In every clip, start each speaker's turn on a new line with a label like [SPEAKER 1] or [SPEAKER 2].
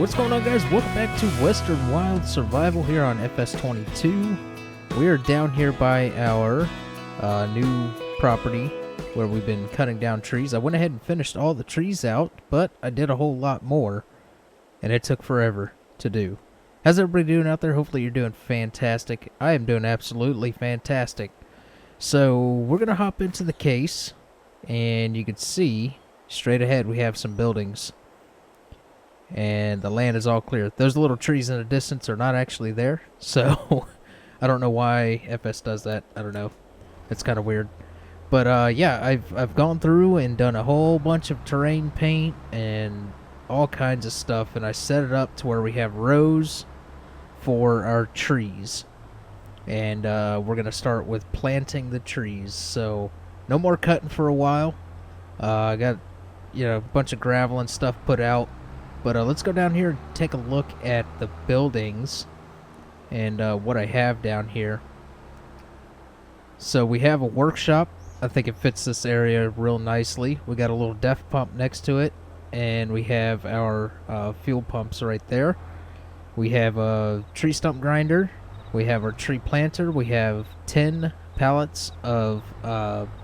[SPEAKER 1] What's going on, guys? Welcome back to Western Wild Survival here on FS22. We are down here by our new property where we've been cutting down trees. I went ahead and finished all the trees out, but I did a whole lot more, and it took forever to do. How's everybody doing out there? Hopefully you're doing fantastic. I am doing absolutely fantastic. So we're going to hop into the case, and you can see straight ahead we have some buildings. And the land is all clear. Those little trees in the distance are not actually there, so I don't know why FS does that. I don't know. It's kind of weird. But yeah, I've gone through and done a whole bunch of terrain paint and all kinds of stuff, and I set it up to where we have rows for our trees. And we're going to start with planting the trees. So no more cutting for a while. I got, a bunch of gravel and stuff put out. But let's go down here and take a look at the buildings and what I have down here. So we have a workshop. I think it fits this area real nicely. We got a little def pump next to it, and we have our fuel pumps right there. We have a tree stump grinder. We have our tree planter. We have 10 pallets of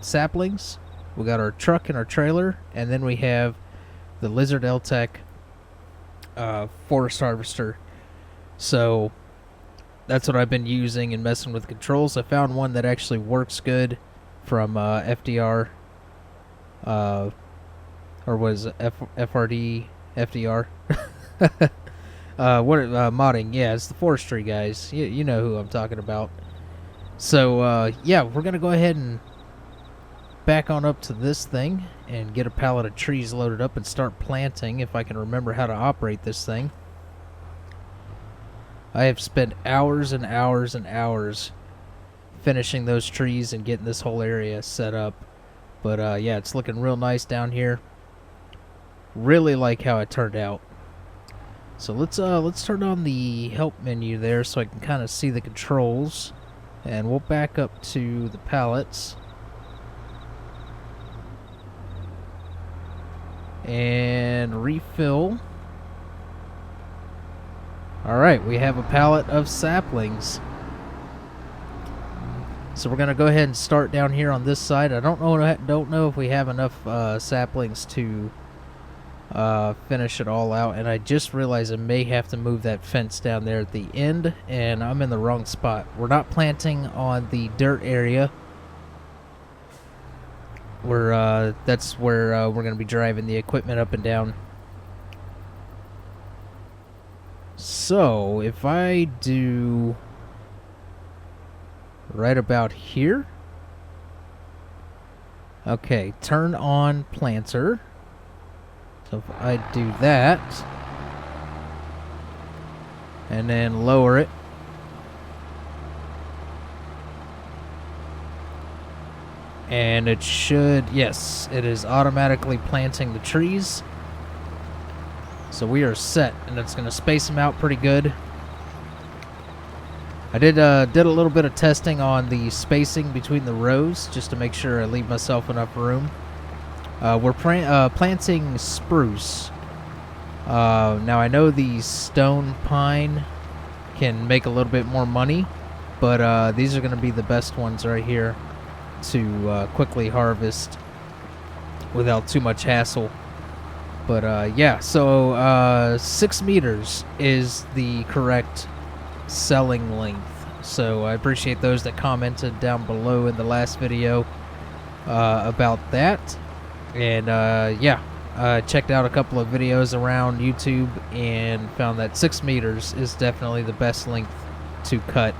[SPEAKER 1] saplings. We got our truck and our trailer, and then we have the Lizard L-Tech forest harvester. So that's what I've been using and messing with controls. I found one that actually works good from FDR, or was it FRD FDR? Modding. Yeah, it's the forestry guys. You know who I'm talking about. So yeah, we're gonna go ahead and back on up to this thing and get a pallet of trees loaded up and start planting, if I can remember how to operate this thing. I have spent hours and hours and hours finishing those trees and getting this whole area set up. But yeah, it's looking real nice down here. Really like how it turned out. So let's turn on the help menu there so I can kind of see the controls, and we'll back up to the pallets and refill. Alright, we have a pallet of saplings. So we're going to go ahead and start down here on this side. I don't know if we have enough saplings to finish it all out. And I just realized I may have to move that fence down there at the end, and I'm in the wrong spot. We're not planting on the dirt area. That's where we're going to be driving the equipment up and down. So if I do right about here, okay, turn on planter. So if I do that and then lower it, and it should, yes, it is automatically planting the trees. So we are set, and it's going to space them out pretty good. I did a little bit of testing on the spacing between the rows just to make sure I leave myself enough room. We're planting spruce. Now I know the stone pine can make a little bit more money, but these are going to be the best ones right here to quickly harvest without too much hassle. But yeah, so 6 meters is the correct selling length. So I appreciate those that commented down below in the last video about that. And yeah, checked out a couple of videos around YouTube and found that 6 meters is definitely the best length to cut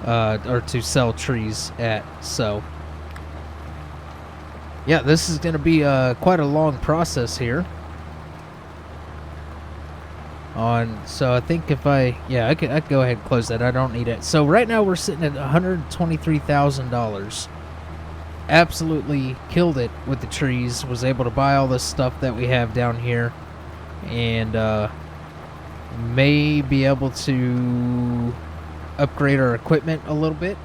[SPEAKER 1] or to sell trees at. So yeah, this is going to be quite a long process here. So I think if I could go ahead and close that. I don't need it. So right now we're sitting at $123,000. Absolutely killed it with the trees. Was able to buy all this stuff that we have down here, and may be able to upgrade our equipment a little bit.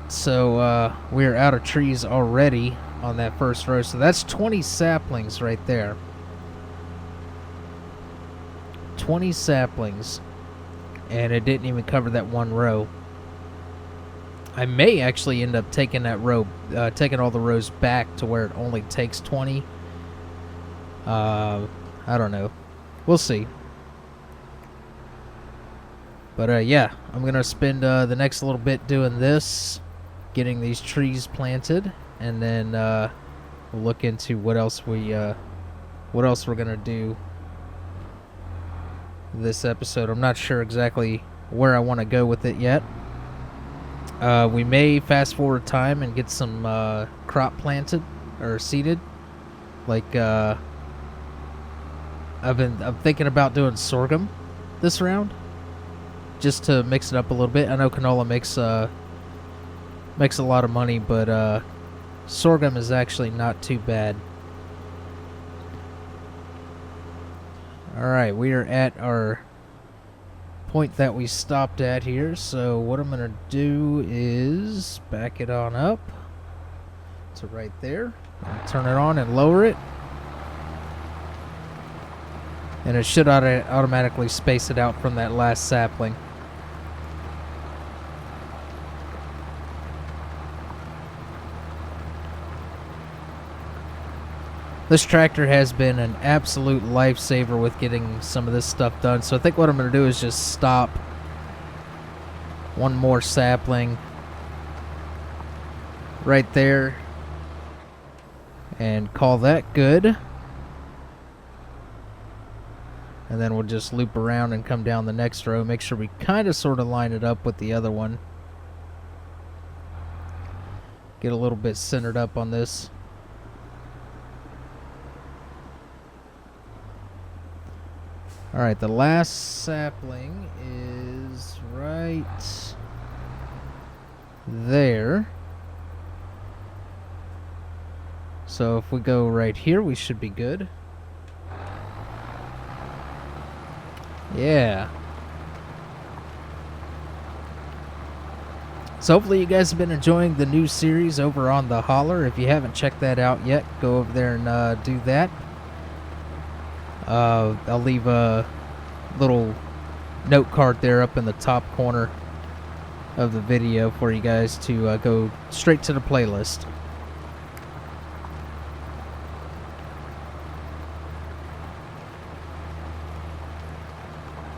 [SPEAKER 1] So we're out of trees already on that first row. So that's 20 saplings right there. 20 saplings, and it didn't even cover that one row. I may actually end up taking that row, taking all the rows back to where it only takes 20. I don't know. We'll see. But yeah, I'm gonna spend the next little bit doing this, getting these trees planted, and then we'll look into what else we're gonna do this episode. I'm not sure exactly where I want to go with it yet. We may fast forward time and get some crop planted or seeded. Like I'm thinking about doing sorghum this round, just to mix it up a little bit. I know canola makes a lot of money, but sorghum is actually not too bad. Alright, we are at our point that we stopped at here, so what I'm going to do is back it on up to right there, turn it on and lower it, and it should automatically space it out from that last sapling. This tractor has been an absolute lifesaver with getting some of this stuff done. So I think what I'm going to do is just stop one more sapling right there and call that good. And then we'll just loop around and come down the next row. Make sure we kind of sort of line it up with the other one. Get a little bit centered up on this. Alright, the last sapling is right there. So if we go right here, we should be good. Yeah. So hopefully you guys have been enjoying the new series over on the Holler. If you haven't checked that out yet, go over there and do that. I'll leave a little note card there up in the top corner of the video for you guys to go straight to the playlist.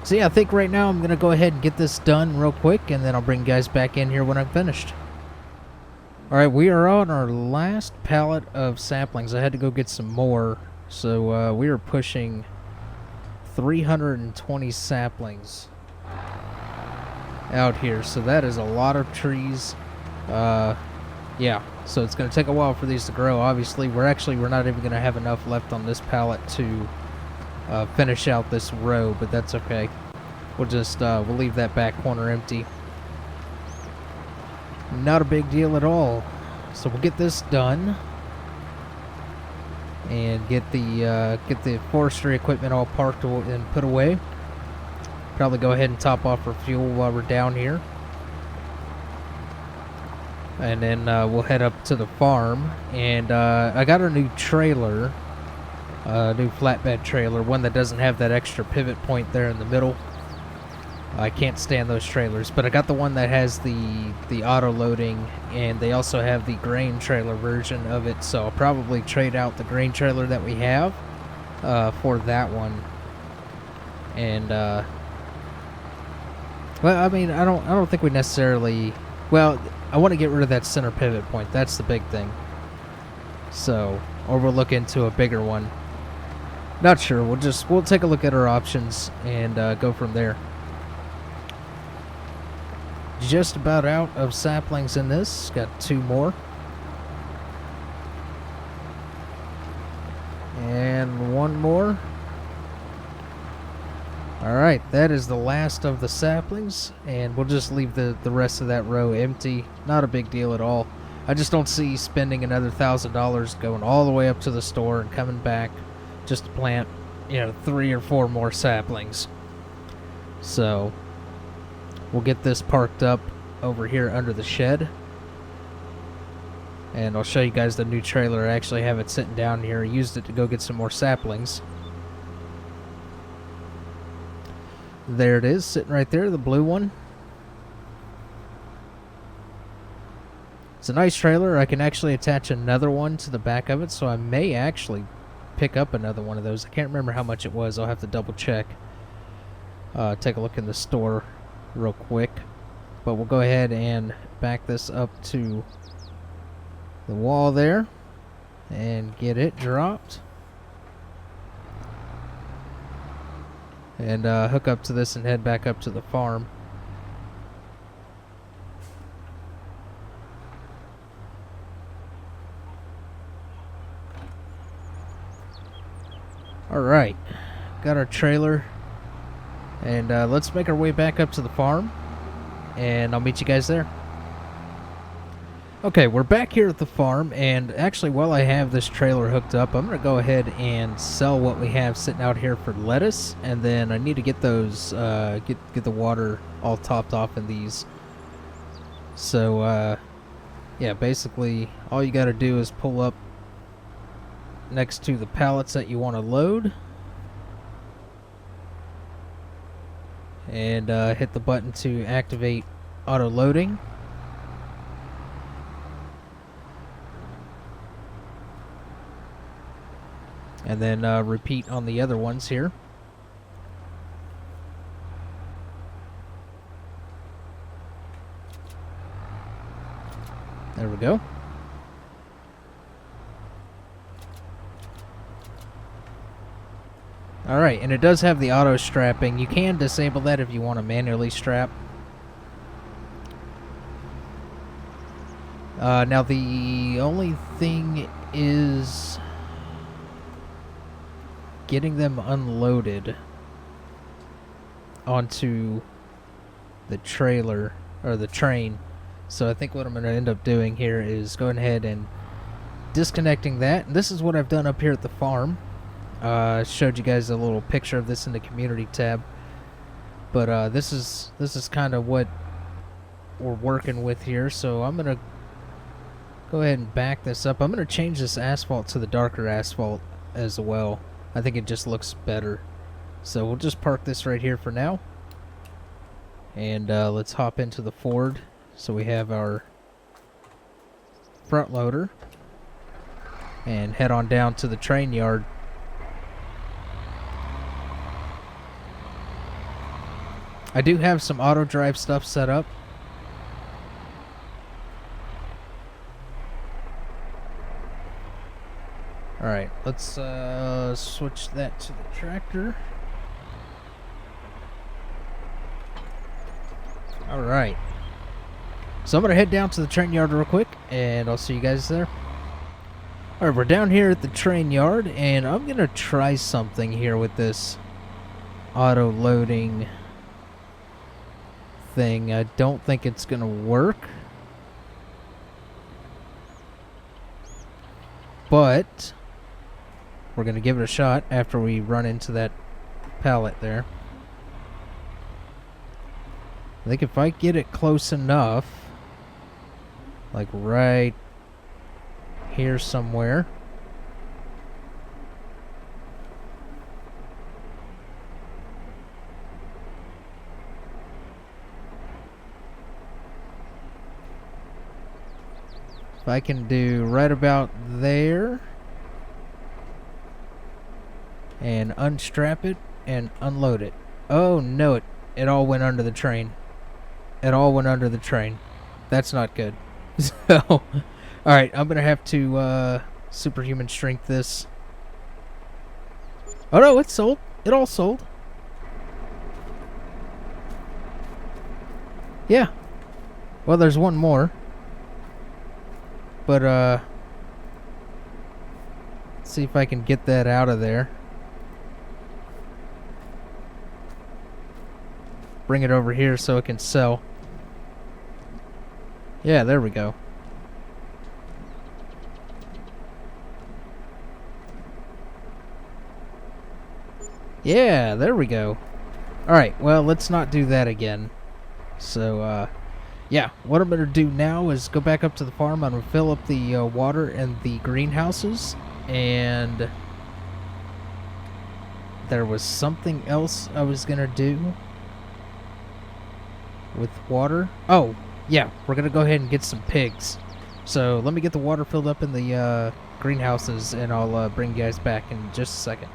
[SPEAKER 1] So yeah, I think right now I'm going to go ahead and get this done real quick, and then I'll bring you guys back in here when I'm finished. Alright, we are on our last pallet of saplings. I had to go get some more. So we are pushing 320 saplings out here. So that is a lot of trees. Yeah, so it's going to take a while for these to grow. Obviously, we're not even going to have enough left on this pallet to finish out this row, but that's okay. We'll just we'll leave that back corner empty. Not a big deal at all. So we'll get this done and get the forestry equipment all parked and put away. Probably go ahead and top off our fuel while we're down here, and then we'll head up to the farm. And I got a new trailer, new flatbed trailer, one that doesn't have that extra pivot point there in the middle. I can't stand those trailers, but I got the one that has the auto loading, and they also have the grain trailer version of it. So I'll probably trade out the grain trailer that we have for that one. And well, I mean, I don't think we necessarily. Well, I want to get rid of that center pivot point. That's the big thing. So, or we'll look into a bigger one. Not sure. We'll take a look at our options and go from there. Just about out of saplings in this. Got 2 more. And 1 more. Alright, that is the last of the saplings, and we'll just leave the rest of that row empty. Not a big deal at all. I just don't see spending another $1,000 going all the way up to the store and coming back just to plant, 3 or 4 more saplings. So we'll get this parked up over here under the shed, and I'll show you guys the new trailer. I actually have it sitting down here. I used it to go get some more saplings. There it is, sitting right there, the blue one. It's a nice trailer. I can actually attach another one to the back of it, so I may actually pick up another one of those. I can't remember how much it was. I'll have to double check. Take a look in the store real quick. But we'll go ahead and back this up to the wall there and get it dropped. And hook up to this and head back up to the farm. Alright, got our trailer, and let's make our way back up to the farm, and I'll meet you guys there. Okay, we're back here at the farm, and actually while I have this trailer hooked up, I'm going to go ahead and sell what we have sitting out here for lettuce, and then I need to get those, get the water all topped off in these. So, yeah, basically all you got to do is pull up next to the pallets that you want to load, and hit the button to activate auto loading. And then repeat on the other ones here. There we go. Alright, and it does have the auto strapping. You can disable that if you want to manually strap. Now the only thing is getting them unloaded onto the trailer, or the train. So I think what I'm going to end up doing here is going ahead and disconnecting that. And this is what I've done up here at the farm. Showed you guys a little picture of this in the community tab, but this is kind of what we're working with here. So I'm gonna go ahead and back this up. I'm gonna change this asphalt to the darker asphalt as well. I think it just looks better. So we'll just park this right here for now, and let's hop into the Ford. So we have our front loader, and head on down to the train yard. I do have some auto drive stuff set up. Alright, let's switch that to the tractor. Alright. So I'm going to head down to the train yard real quick, and I'll see you guys there. Alright, we're down here at the train yard, and I'm going to try something here with this auto loading thing. I don't think it's gonna work, but we're gonna give it a shot after we run into that pallet there. I think if I get it close enough, like right here somewhere, if I can do right about there and unstrap it and unload it. Oh no, it all went under the train. It all went under the train. That's not good. So, alright, I'm gonna have to superhuman strength this. Oh no, it's sold. It all sold. Yeah. Well, there's one more. But, let's see if I can get that out of there. Bring it over here so it can sell. Yeah, there we go. Yeah, there we go. Alright, well, let's not do that again. So, yeah, what I'm going to do now is go back up to the farm. I'm going to fill up the water in the greenhouses. And there was something else I was going to do. with water. Oh, yeah, we're gonna go ahead and get some pigs. So let me get the water filled up in the greenhouses, and I'll bring you guys back in just a second.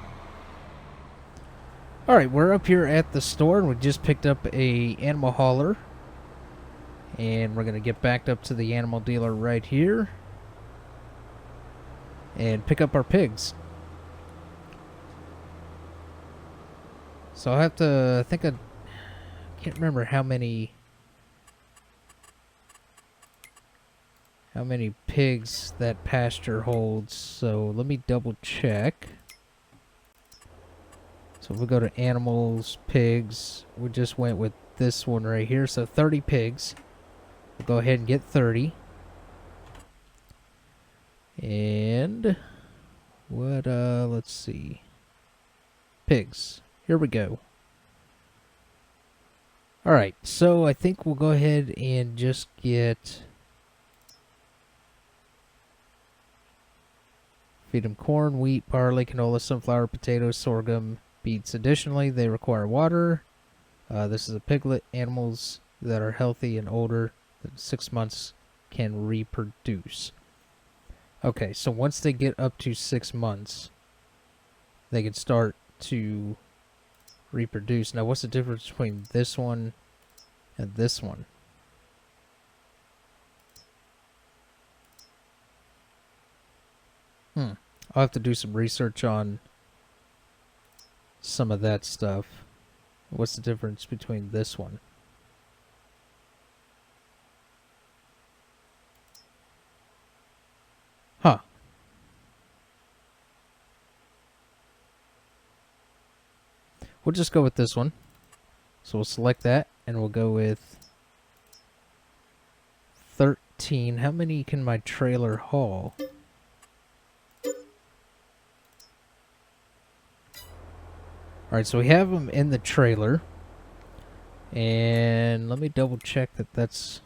[SPEAKER 1] Alright, we're up here at the store, and we just picked up a animal hauler. And we're gonna get backed up to the animal dealer right here and pick up our pigs. So I'll have to, I think I can't remember how many pigs that pasture holds, so let me double check. So if we go to animals, pigs, we just went with this one right here, so 30 pigs. We'll go ahead and get 30. And what, let's see. Pigs. Here we go. Alright, so I think we'll go ahead and just get... Feed them corn, wheat, barley, canola, sunflower, potatoes, sorghum, beets. Additionally, they require water. This is a piglet. Animals that are healthy and older than 6 months can reproduce. Okay, so once they get up to 6 months, they can start to reproduce. Now, what's the difference between this one and this one? I'll have to do some research on some of that stuff. What's the difference between this one? Huh. We'll just go with this one. So we'll select that, and we'll go with 13. How many can my trailer haul? Alright, so we have them in the trailer. And let me double check that that's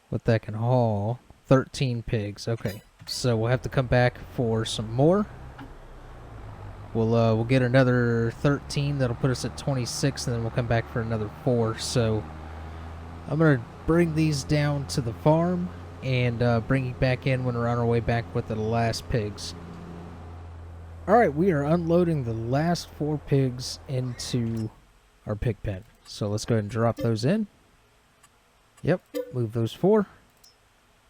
[SPEAKER 1] what that can haul. 13 pigs. Okay, so we'll have to come back for some more. We'll get another 13. That'll put us at 26, and then we'll come back for another 4. So I'm gonna bring these down to the farm and bring you back in when we're on our way back with the last pigs. Alright, we are unloading the last 4 pigs into our pig pen. So let's go ahead and drop those in. Yep, move those 4.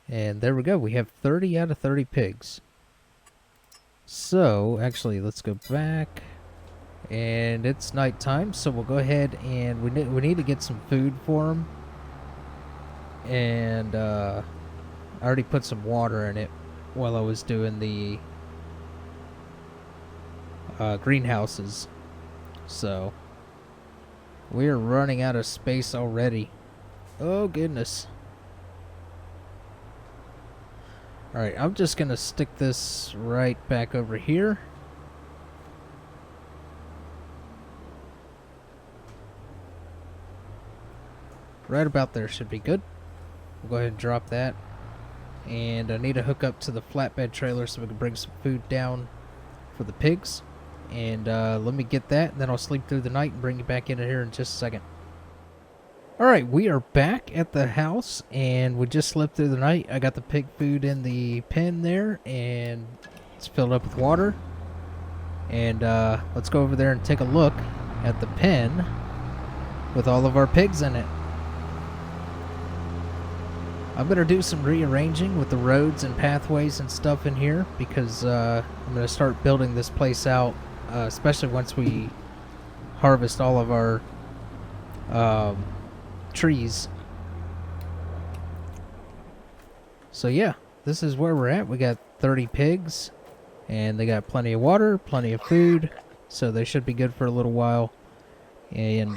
[SPEAKER 1] And there we go. We have 30 out of 30 pigs. So, actually, let's go back. And it's nighttime, so we'll go ahead and we need to get some food for them. And I already put some water in it while I was doing the greenhouses. So we are running out of space already. Oh goodness. Alright, I'm just gonna stick this right back over here. Right about there should be good. We'll go ahead and drop that. And I need to hook up to the flatbed trailer so we can bring some food down for the pigs. And let me get that, and then I'll sleep through the night and bring you back in here in just a second. Alright, we are back at the house, and we just slept through the night. I got the pig food in the pen there, and it's filled up with water. And let's go over there and take a look at the pen with all of our pigs in it. I'm going to do some rearranging with the roads and pathways and stuff in here, because I'm going to start building this place out, especially once we harvest all of our trees. So yeah, this is where we're at. We got 30 pigs, and they got plenty of water, plenty of food, so they should be good for a little while. And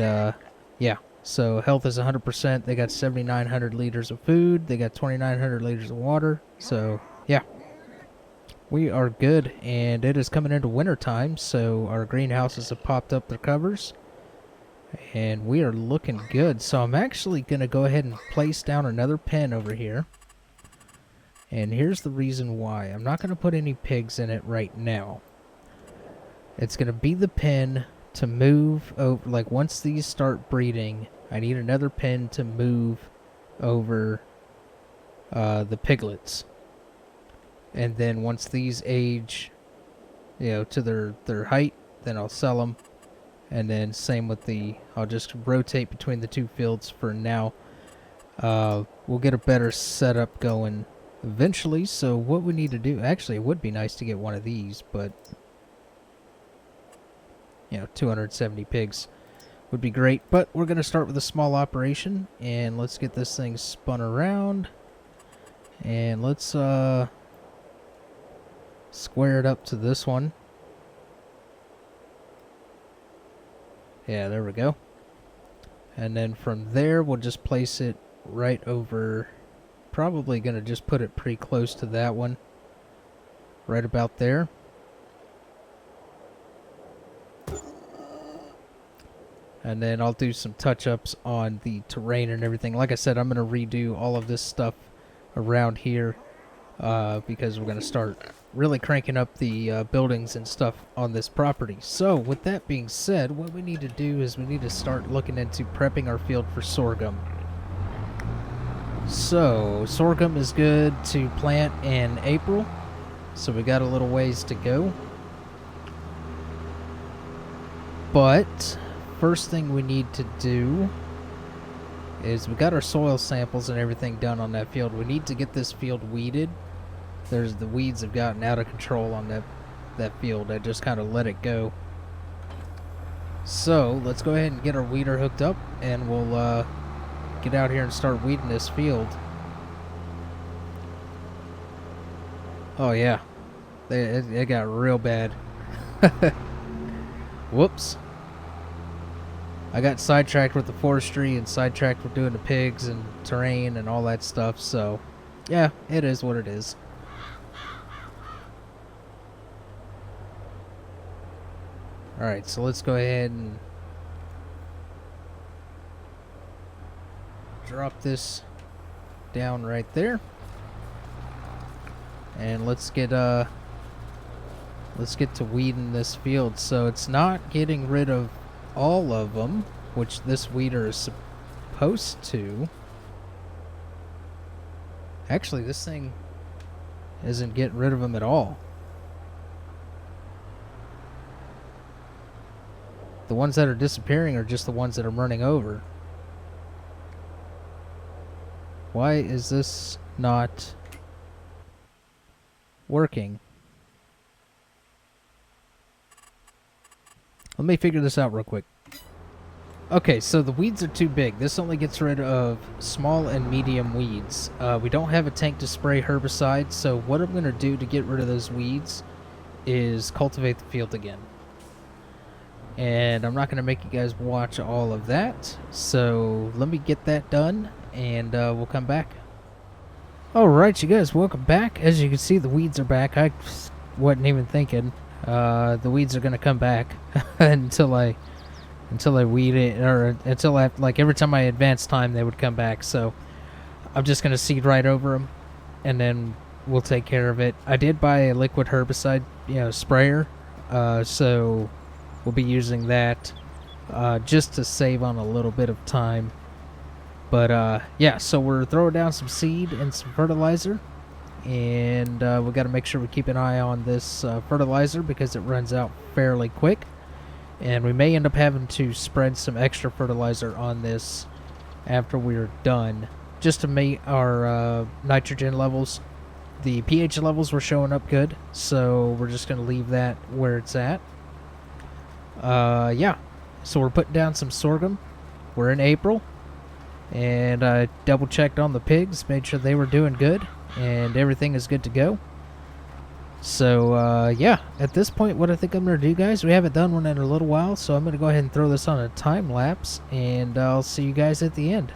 [SPEAKER 1] yeah, so health is 100%. They got 7,900 liters of food. They got 2,900 liters of water. So yeah, we are good. And it is coming into winter time, so our greenhouses have popped up their covers, and we are looking good. So I'm actually going to go ahead and place down another pen over here. And here's the reason why. I'm not going to put any pigs in it right now. It's going to be the pen to move over. Like, once these start breeding, I need another pen to move over the piglets. And then once these age, to their height, then I'll sell them. And then same with I'll just rotate between the two fields for now. We'll get a better setup going eventually. So what we need to do, actually it would be nice to get one of these, but 270 pigs would be great. But we're going to start with a small operation, and let's get this thing spun around. And let's square it up to this one. Yeah, there we go. And then from there, we'll just place it right over. Probably going to just put it pretty close to that one. Right about there. And then I'll do some touch-ups on the terrain and everything. Like I said, I'm going to redo all of this stuff around here because we're going to start really cranking up the buildings and stuff on this property. So with that being said, what we need to do is we need to start looking into prepping our field for sorghum. So sorghum is good to plant in April, so we got a little ways to go. But first thing we need to do is we got our soil samples and everything done on that field. We need to get this field weeded. The weeds have gotten out of control on that field. I just kind of let it go. So let's go ahead and get our weeder hooked up, and we'll get out here and start weeding this field. Oh yeah, it got real bad. Whoops. I got sidetracked with the forestry and sidetracked with doing the pigs and terrain and all that stuff, so yeah, it is what it is. Alright, so let's go ahead and drop this down right there. And let's get to weeding this field. So it's not getting rid of all of them, which this weeder is supposed to. Actually, this thing isn't getting rid of them at all. The ones that are disappearing are just the ones that are running over. Why is this not working? Let me figure this out real quick. Okay, so the weeds are too big. This only gets rid of small and medium weeds. We don't have a tank to spray herbicide, so what I'm going to do to get rid of those weeds is cultivate the field again. And I'm not going to make you guys watch all of that, so let me get that done, and we'll come back. Alright, you guys, welcome back. As you can see, the weeds are back. I wasn't even thinking. The weeds are going to come back until I weed it, or until every time I advance time, they would come back. So I'm just going to seed right over them, and then we'll take care of it. I did buy a liquid herbicide, sprayer, so we'll be using that just to save on a little bit of time. But yeah, so we're throwing down some seed and some fertilizer, and we got to make sure we keep an eye on this fertilizer because it runs out fairly quick, and we may end up having to spread some extra fertilizer on this after we're done, just to meet our nitrogen levels. The pH levels were showing up good, so we're just going to leave that where it's at. Yeah, so we're putting down some sorghum. We're in April, and I double checked on the pigs, made sure they were doing good, and everything is good to go. So yeah, at this point, what I think I'm going to do, guys, we haven't done one in a little while, so I'm going to go ahead and throw this on a time lapse, and I'll see you guys at the end.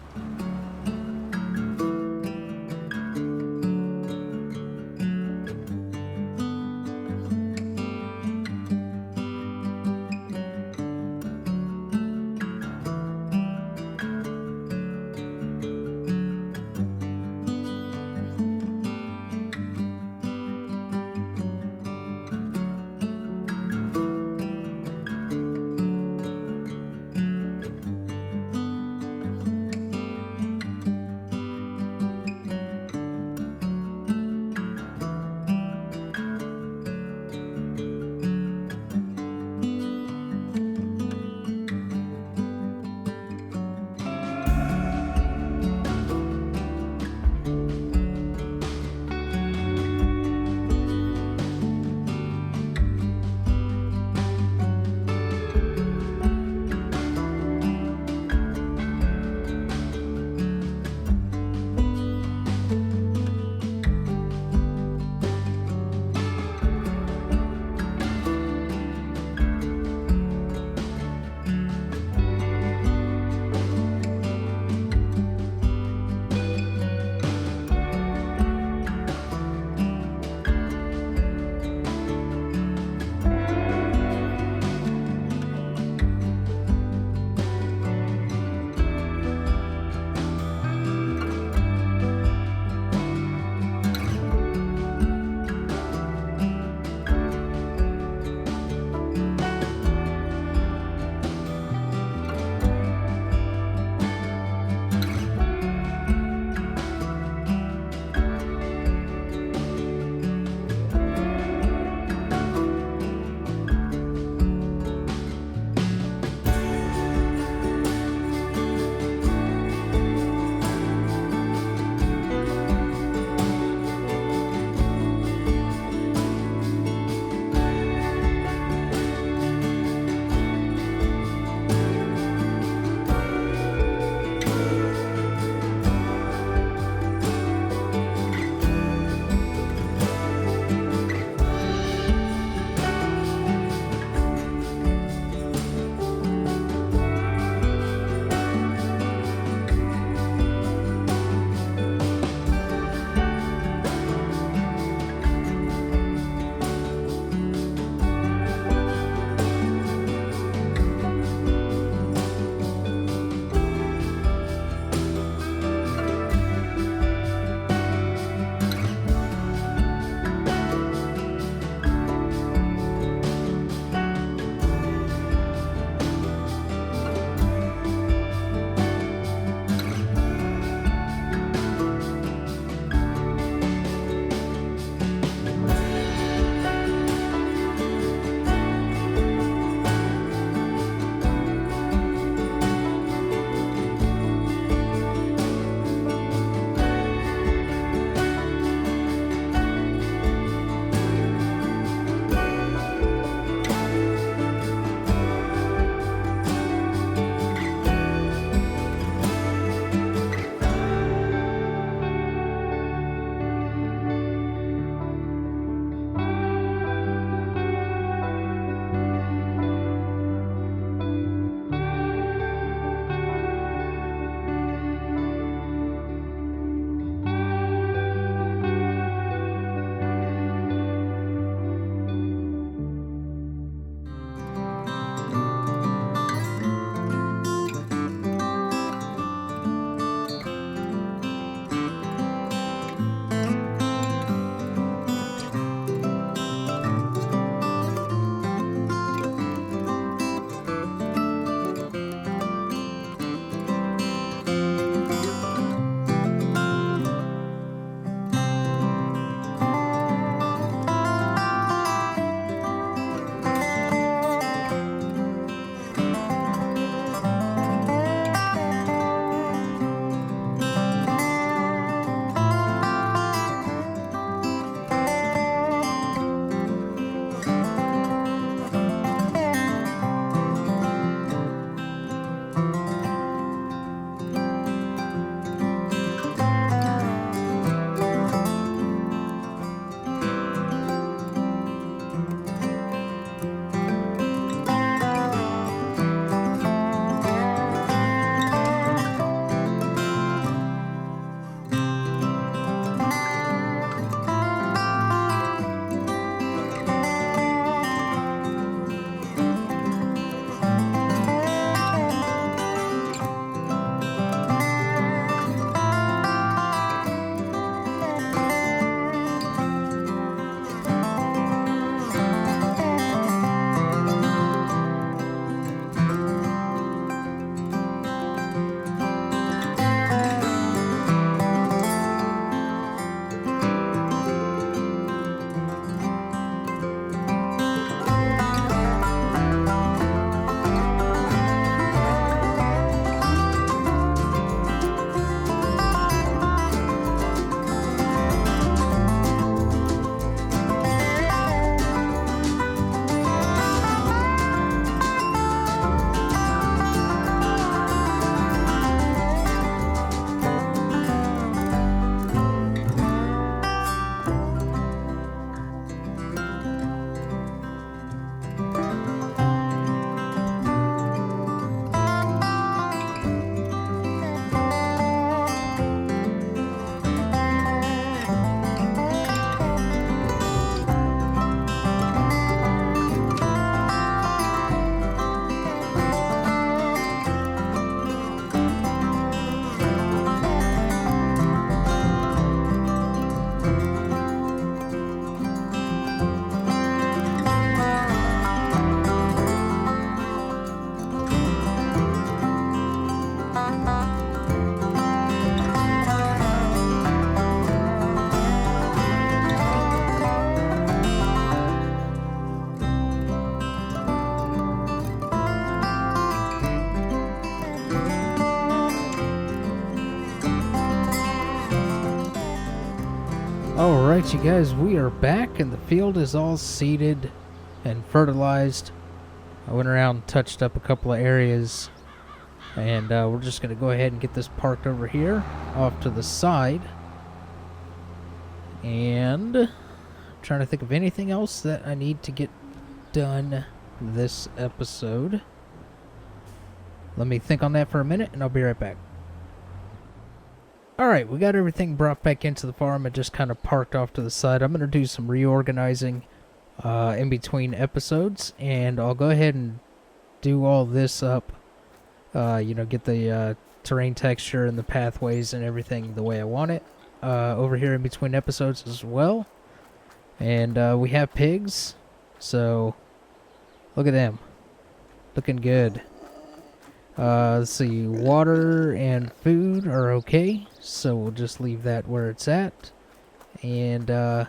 [SPEAKER 1] Alright, you guys, we are back and the field is all seeded and fertilized. I went around and touched up a couple of areas, and we're just going to go ahead and get this parked over here off to the side. And I'm trying to think of anything else that I need to get done this episode. Let me think on that for a minute and I'll be right back. Alright, we got everything brought back into the farm and just kind of parked off to the side. I'm going to do some reorganizing in between episodes, and I'll go ahead and do all this up. Get the terrain texture and the pathways and everything the way I want it over here in between episodes as well. And we have pigs, so look at them. Looking good. Let's see, water and food are okay, so we'll just leave that where it's at. And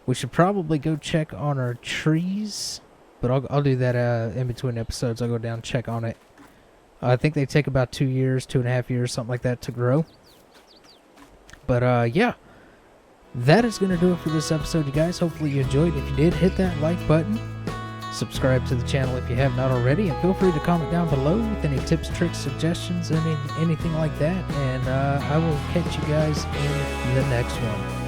[SPEAKER 1] we should probably go check on our trees, but I'll do that in between episodes. I'll go down and check on it. I think they take about 2 years, 2.5 years, something like that to grow. But yeah, that is going to do it for this episode, you guys. Hopefully you enjoyed. If you did, hit that like button. Subscribe to the channel if you have not already, and feel free to comment down below with any tips, tricks, suggestions, anything like that, and I will catch you guys in the next one.